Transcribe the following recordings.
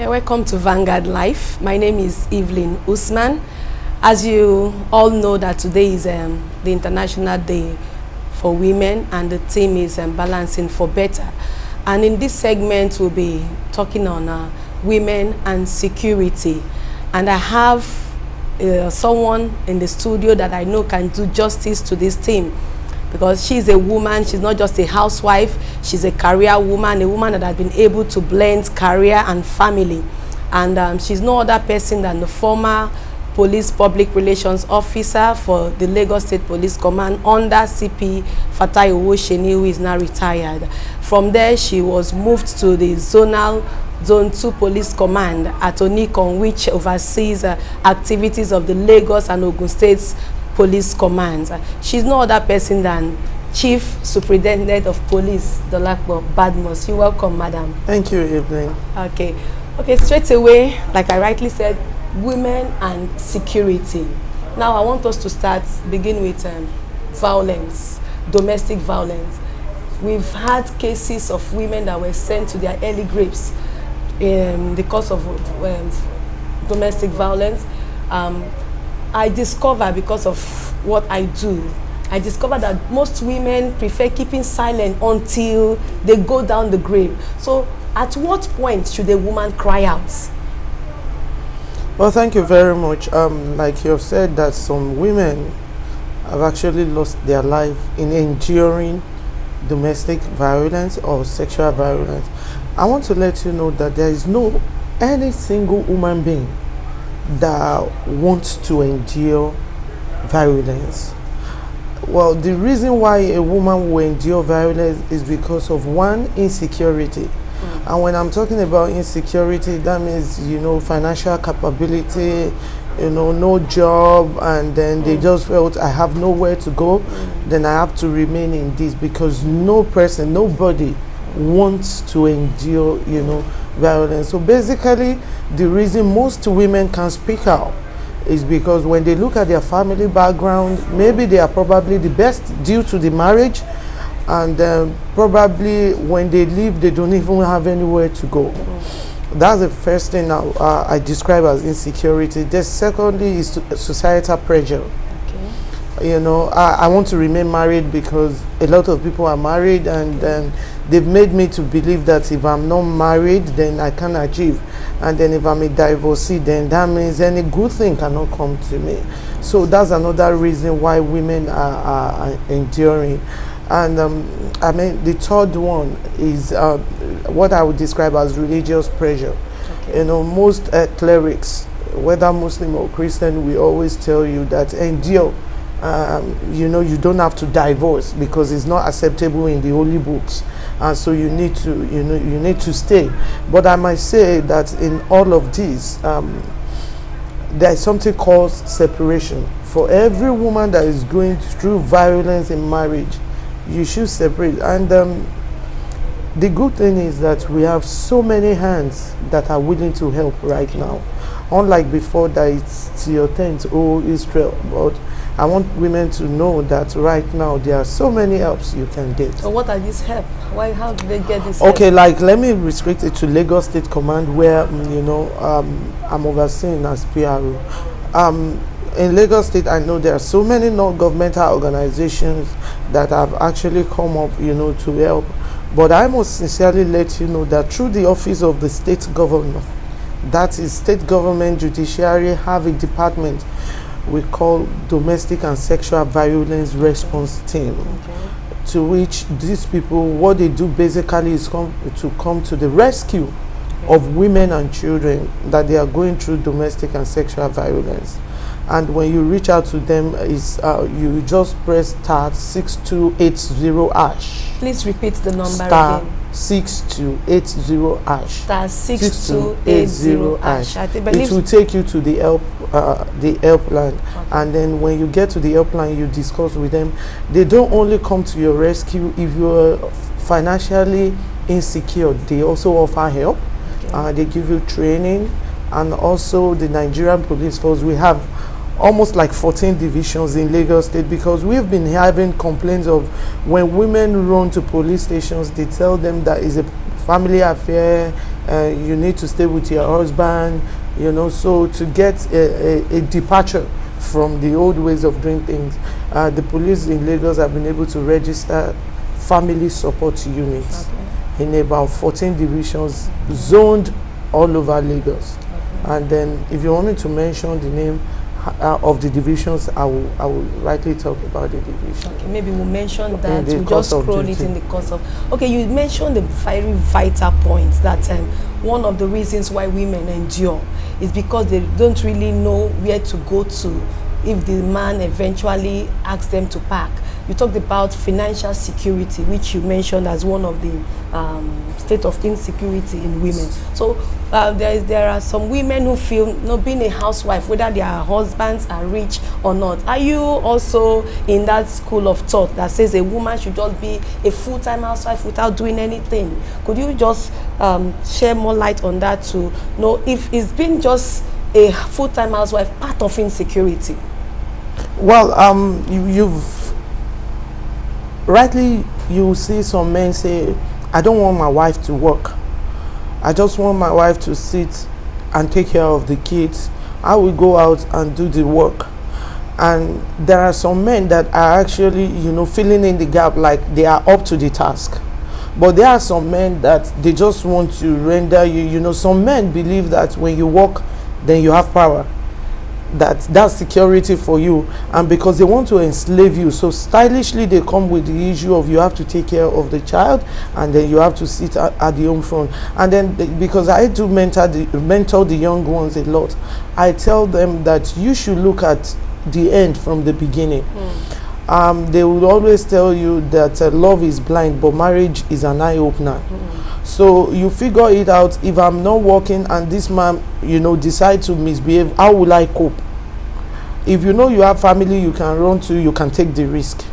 Yeah, welcome to Vanguard Life. My name is Evelyn Usman. As you all know that today is the International Day for Women, and the theme is Balancing for Better. And in this segment, we'll be talking on women and security. And I have someone in the studio that I know can do justice to this theme, because she's a woman. She's not just a housewife, she's a career woman, a woman that has been able to blend career and family. And she's no other person than the former police public relations officer for the Lagos State Police Command under CP Fatai Owosheni, who is now retired. From there, she was moved to the Zonal Zone 2 Police Command at Onikon, which oversees activities of the Lagos and Ogun States Police Commands. She's no other person than Chief Superintendent of Police, Dolapo Badmos. You're welcome, madam. Thank you, Evelyn. Okay, straight away, like I rightly said, women and security. Now I want us to begin with violence, domestic violence. We've had cases of women that were sent to their early graves in the cause of domestic violence. I discover, because of what I do, I discover that most women prefer keeping silent until they go down the grave. So at what point should a woman cry out? Well, thank you very much. Like you have said, that some women have actually lost their life in enduring domestic violence or sexual violence. I want to let you know that there is no any single human being that wants to endure violence. Well, the reason why a woman will endure violence is because of one, insecurity. And when I'm talking about insecurity, that means, you know, financial capability, you know, no job, and then they just felt I have nowhere to go, then I have to remain in this, because nobody wants to endure, you know, violence. So basically, the reason most women can speak out is because when they look at their family background, maybe they are probably the best due to the marriage, and probably when they leave, they don't even have anywhere to go. That's the first thing I describe as insecurity. The secondly is societal pressure. Okay. You know, I want to remain married because a lot of people are married, and they've made me to believe that if I'm not married, then I can't achieve. And then if I'm a divorcee, then that means any good thing cannot come to me. So that's another reason why women are enduring. And I mean, the third one is what I would describe as religious pressure. Okay. You know, most clerics, whether Muslim or Christian, we always tell you that endure. You know, you don't have to divorce because it's not acceptable in the holy books, and so you need to, you know, you need to stay. But I might say that in all of this, there is something called separation. For every woman that is going through violence in marriage, you should separate. And the good thing is that we have so many hands that are willing to help right now, unlike before that it's to your tent, oh Israel. But I want women to know that right now there are so many helps you can get. So what are these help? How do they get this okay help? Like, let me restrict it to Lagos State Command, where you know, I'm overseeing as PRO. In Lagos State, I know there are so many non-governmental organizations that have actually come up, you know, to help. But I must sincerely let you know that through the office of the state governor, that is State Government Judiciary, have a department we call Domestic and Sexual Violence Response Team. Okay. To which these people, what they do basically is come to the rescue of women and children that they are going through domestic and sexual violence. And when you reach out to them, you just press *6280#. Please repeat the number again. *6280#. *6280#. It will take you to the helpline. Okay. And then when you get to the helpline, you discuss with them. They don't only come to your rescue if you're financially insecure. They also offer help. Okay. They give you training, and also the Nigerian police force. We have almost like 14 divisions in Lagos State, because we've been having complaints of when women run to police stations, they tell them that it's a family affair, you need to stay with your husband, you know. So to get a departure from the old ways of doing things, the police in Lagos have been able to register family support units in about 14 divisions zoned all over Lagos. And then if you want me to mention the name of the divisions, I will rightly talk about the division. Okay, maybe we'll mention that. We'll just scroll it in the course of. Okay, you mentioned the very vital point that one of the reasons why women endure is because they don't really know where to go to if the man eventually asks them to pack. You talked about financial security, which you mentioned as one of the state of insecurity in women. So there are some women who feel, being a housewife, whether their husbands are rich or not. Are you also in that school of thought that says a woman should just be a full-time housewife without doing anything? Could you just share more light on that to know if it's been just a full-time housewife part of insecurity? Well, you've rightly, you see some men say, I don't want my wife to work. I just want my wife to sit and take care of the kids. I will go out and do the work. And there are some men that are actually, filling in the gap, like they are up to the task. But there are some men that they just want to render you, some men believe that when you work, then you have power. That's security for you, and because they want to enslave you, so stylishly they come with the issue of you have to take care of the child, and then you have to sit at the home front. And then because I do mentor the young ones a lot, I tell them that you should look at the end from the beginning. They would always tell you that love is blind, but marriage is an eye-opener. So you figure it out. If I'm not working and this man, decide to misbehave, how will I cope? If you have family you can run to, you can take the risk.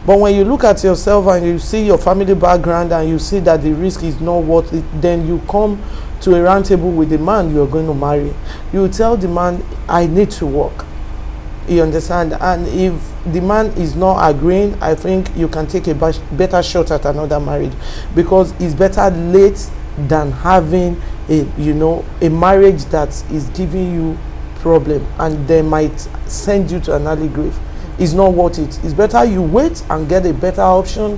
But when you look at yourself and you see your family background and you see that the risk is not worth it, then you come to a round table with the man you're going to marry. You tell the man, I need to work. You understand? And if the man is not agreeing, I think you can take a better shot at another marriage, because it's better late than having a marriage that is giving you problem and they might send you to an early grave. It's not worth it. It's better you wait and get a better option.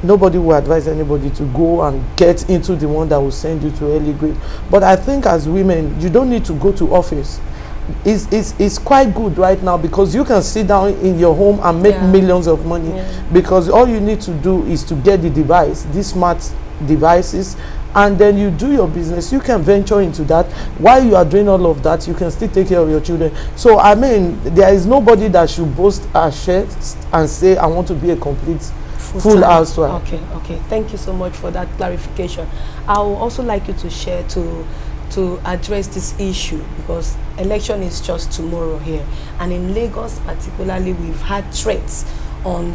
Nobody will advise anybody to go and get into the one that will send you to early grave. But I think as women, you don't need to go to office. It's quite good right now, because you can sit down in your home and make millions of money, because all you need to do is to get the device, these smart devices, and then you do your business. You can venture into that. While you are doing all of that, you can still take care of your children. So I mean, there is nobody that should boast our chest and say, I want to be a complete full housewife. Okay, thank you so much for that clarification. I would also like you to share to address this issue, because election is just tomorrow here, and in Lagos particularly, we've had threats on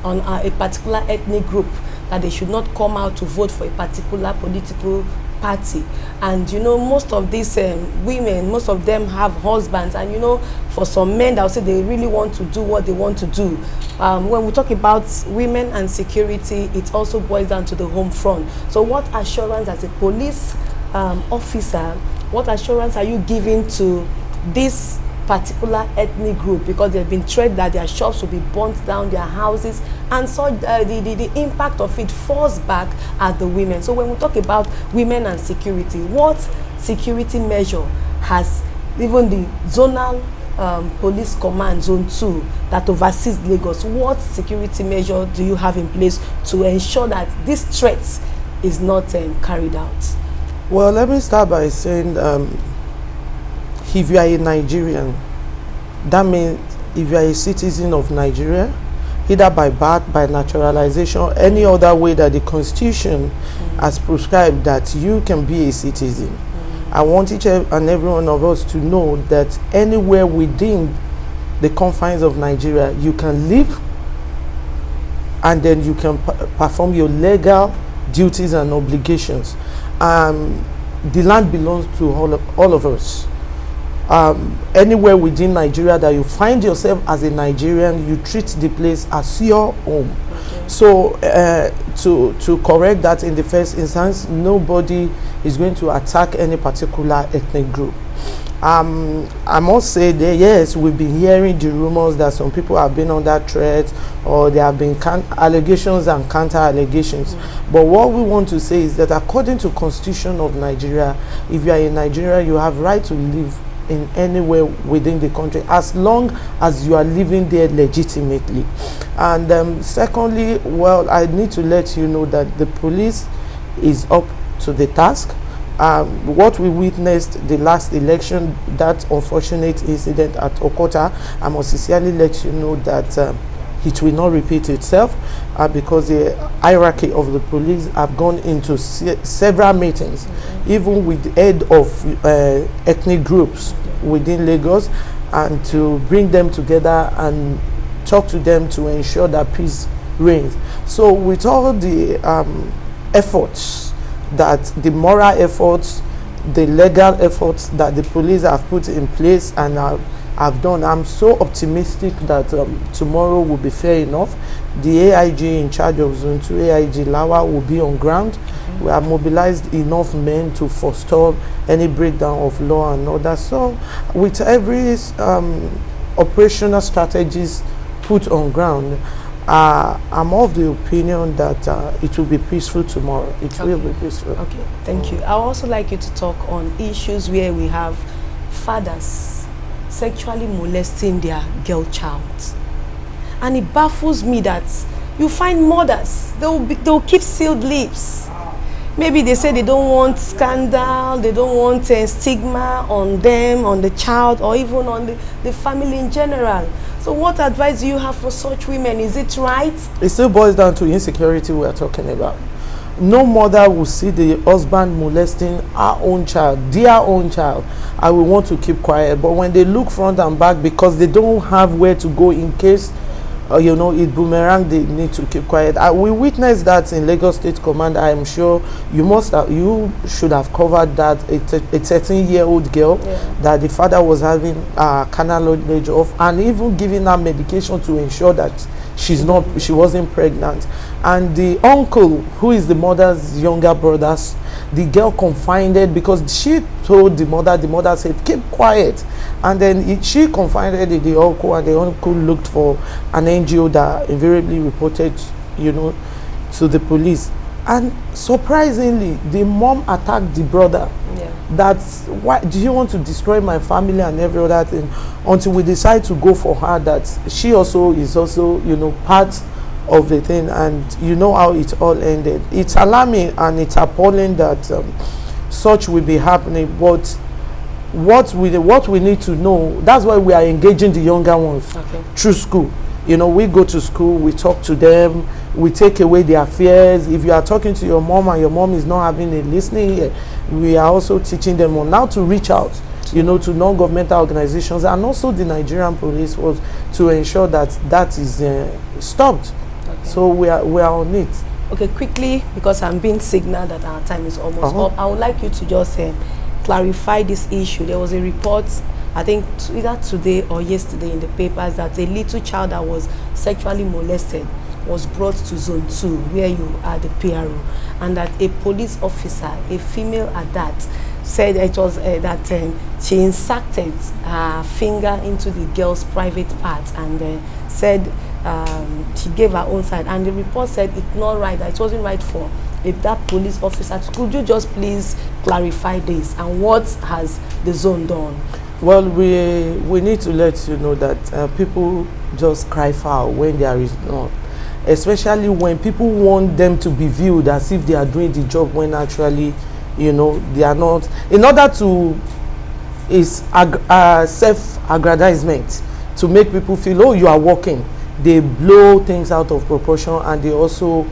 a particular ethnic group that they should not come out to vote for a particular political party. And most of these women, most of them have husbands, and for some men that will say they really want to do what they want to do. When we talk about women and security, it also boils down to the home front. So what assurance as a police officer, what assurance are you giving to this particular ethnic group, because they've been threatened that their shops will be burnt down, their houses, and so the impact of it falls back at the women? So when we talk about women and security, what security measure has even the zonal police command, zone 2, that oversees Lagos, what security measure do you have in place to ensure that this threat is not carried out? Well, let me start by saying, if you are a Nigerian, that means if you are a citizen of Nigeria, either by birth, by naturalization, any other way that the Constitution has prescribed that you can be a citizen. I want each and every one of us to know that anywhere within the confines of Nigeria, you can live, and then you can perform your legal duties and obligations. The land belongs to all of us. Anywhere within Nigeria that you find yourself as a Nigerian, you treat the place as your home. So to correct that, in the first instance, nobody is going to attack any particular ethnic group. I must say that yes, we've been hearing the rumors that some people have been under threat, or there have been allegations and counter allegations. But what we want to say is that according to Constitution of Nigeria, if you are in Nigeria, you have right to live in anywhere within the country as long as you are living there legitimately. And secondly, well, I need to let you know that the police is up to the task. What we witnessed the last election, that unfortunate incident at Okota, I must sincerely let you know that it will not repeat itself, because the hierarchy of the police have gone into several meetings, even with the head of ethnic groups within Lagos, and to bring them together and talk to them to ensure that peace reigns. So with all the efforts, that the moral efforts, the legal efforts that the police have put in place and have done, I'm so optimistic that tomorrow will be fair enough. The AIG in charge of Zone 2, AIG Lawa, will be on ground. We have mobilized enough men to forestall any breakdown of law and order. So with every operational strategies put on ground, I'm of the opinion that it will be peaceful tomorrow. It will be peaceful. Okay, thank you. I would also like you to talk on issues where we have fathers sexually molesting their girl child. And it baffles me that you find mothers, they'll keep sealed lips. Maybe they say they don't want scandal, they don't want stigma on them, on the child, or even on the family in general. So what advice do you have for such women? Is it right? It still boils down to insecurity we are talking about. No mother will see the husband molesting her own child, their own child. I will want to keep quiet. But when they look front and back because they don't have where to go in case it boomerang, they need to keep quiet. We witnessed that in Lagos State Command. I am sure you should have covered that. A 13-year-old girl that the father was having carnal knowledge of, and even giving her medication to ensure that she wasn't pregnant. And the uncle, who is the mother's younger brother, the girl confided, because she told the mother said keep quiet, and then she confided in the uncle, and the uncle looked for an NGO that invariably reported to the police. And surprisingly, the mom attacked the brother. That's why do you want to destroy my family and every other thing, until we decide to go for her, that she also is part of the thing. And you know how it all ended. It's alarming and it's appalling that such will be happening. But what we need to know, that's why we are engaging the younger ones through school. We go to school, we talk to them, we take away their fears. If you are talking to your mom and your mom is not having a listening ear, we are also teaching them on how to reach out, to non-governmental organizations, and also the Nigerian police force, to ensure that is stopped. So we are on it. Okay, quickly, because I'm being signaled that our time is almost up, I would like you to just clarify this issue. There was a report, I think either today or yesterday, in the papers, that a little child that was sexually molested was brought to Zone 2, where you are the PRO, and that a police officer, a female at that, said it was that she inserted her finger into the girl's private part, and said she gave her own side, and the report said it's not right, that it wasn't right for that police officer. Could you just please clarify this, and what has the zone done? Well, we need to let you know that people just cry foul when there is not, especially when people want them to be viewed as if they are doing the job, when actually they are not. In order to self-aggrandizement, to make people feel, oh, you are working, they blow things out of proportion, and they also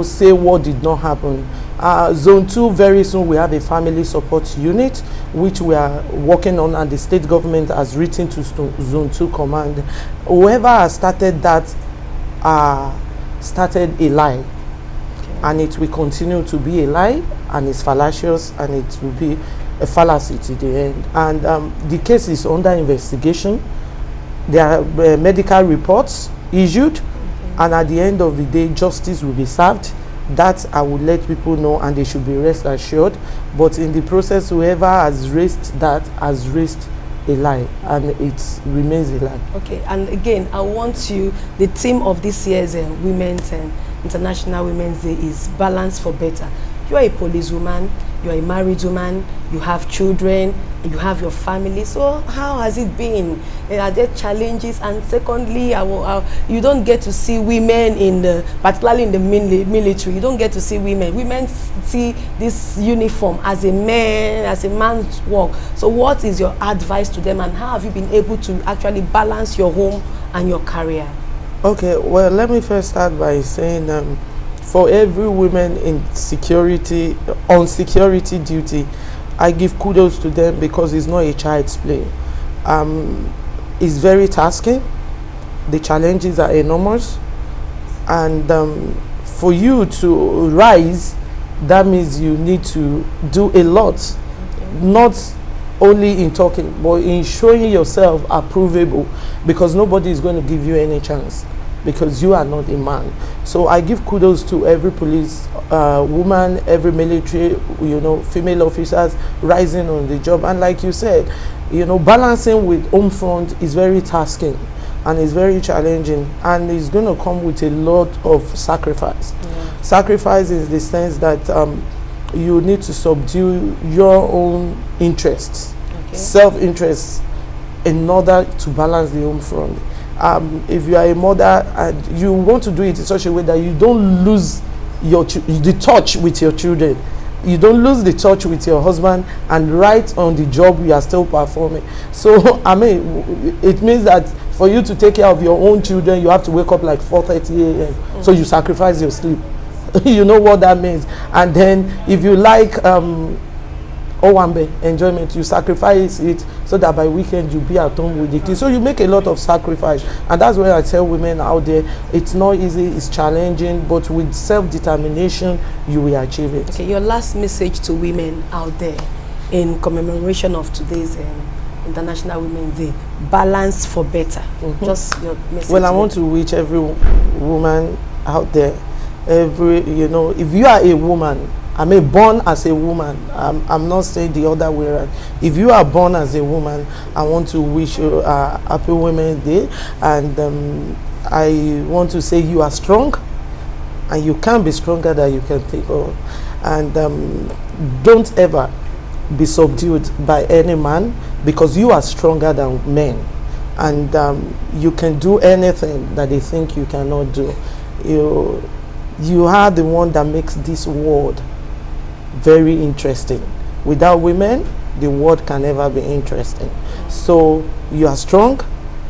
say what did not happen. Zone 2, very soon we have a family support unit which we are working on, and the state government has written to Zone 2 command. Whoever has started that started a lie, and it will continue to be a lie, and it's fallacious, and it will be a fallacy to the end. And the case is under investigation. There are medical reports issued, and at the end of the day, justice will be served. That I would let people know, and they should be rest assured. But in the process, whoever has raised that has raised a lie, and it remains a lie. Okay, and again, I want you, the theme of this year's Women's International Women's Day is Balance for Better. You are a policewoman, you are a married woman, you have children, you have your family. So how has it been? Are there challenges? And secondly, you don't get to see women in the, particularly in the military, you don't get to see women. Women see this uniform as a man's work. So what is your advice to them, and how have you been able to actually balance your home and your career? Okay, well, let me first start by saying for every woman in security, on security duty, I give kudos to them, because it's not a child's play. It's very tasking. The challenges are enormous, and for you to rise, that means you need to do a lot, not only in talking, but in showing yourself approvable, because nobody is going to give you any chance, because you are not a man. So I give kudos to every police woman, every military, female officers rising on the job. And like you said, balancing with home front is very tasking, and it's very challenging, and it's going to come with a lot of sacrifice. Yeah. Sacrifice is the sense that you need to subdue your own interests, self-interests, in order to balance the home front. If you are a mother and you want to do it in such a way that you don't lose the touch with your children, you don't lose the touch with your husband, and right on the job you are still performing. So I mean, it means that for you to take care of your own children, you have to wake up like 4:30 a.m. So you sacrifice your sleep. You know what that means. And then if you like Owambe, enjoyment, you sacrifice it so that by weekend you'll be at home with the kids. So you make a lot of sacrifice, and that's why I tell women out there, it's not easy, it's challenging, but with self-determination you will achieve it. Okay, your last message to women out there in commemoration of today's International Women's Day, Balance for Better. Just your message. Well, I want to wish every woman out there, if you are a woman, born as a woman. I'm not saying the other way around. If you are born as a woman, I want to wish you a happy Women's Day, and I want to say you are strong, and you can be stronger than you can think of, and don't ever be subdued by any man, because you are stronger than men, and you can do anything that they think you cannot do. You are the one that makes this world very interesting. Without women, the world can never be interesting. So you are strong,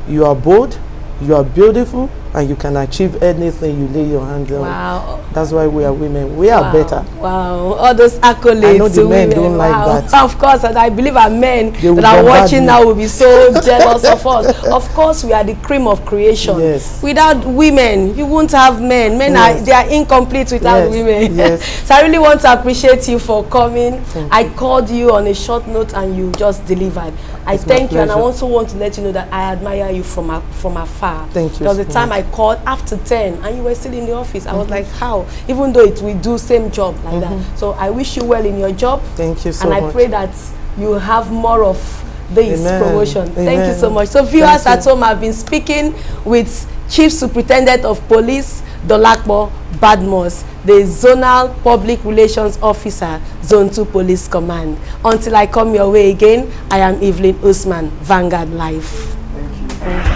you are bold, you are beautiful, and you can achieve anything you lay your hands on. Wow. That's why we are women. We are better. Wow. All those accolades. I know the men don't like that. Of course, and I believe our men that are watching now will be so jealous of us. Of course, we are the cream of creation. Yes. Without women, you won't have men. Men they are incomplete without women. Yes. So I really want to appreciate you for coming. I called you on a short note and you just delivered. I thank you, and I also want to let you know that I admire you from afar. Thank you. Because the time I called after 10 and you were still in the office, I was like, how? Even though we do same job like that. So I wish you well in your job. Thank you so much. And I pray that you have more of this promotion. Amen. Thank you so much. So viewers at home, I've been speaking with Chief Superintendent of Police, Dolapo Badmos, the Zonal Public Relations Officer, Zone 2 Police Command. Until I come your way again, I am Evelyn Usman, Vanguard Live. Thank you.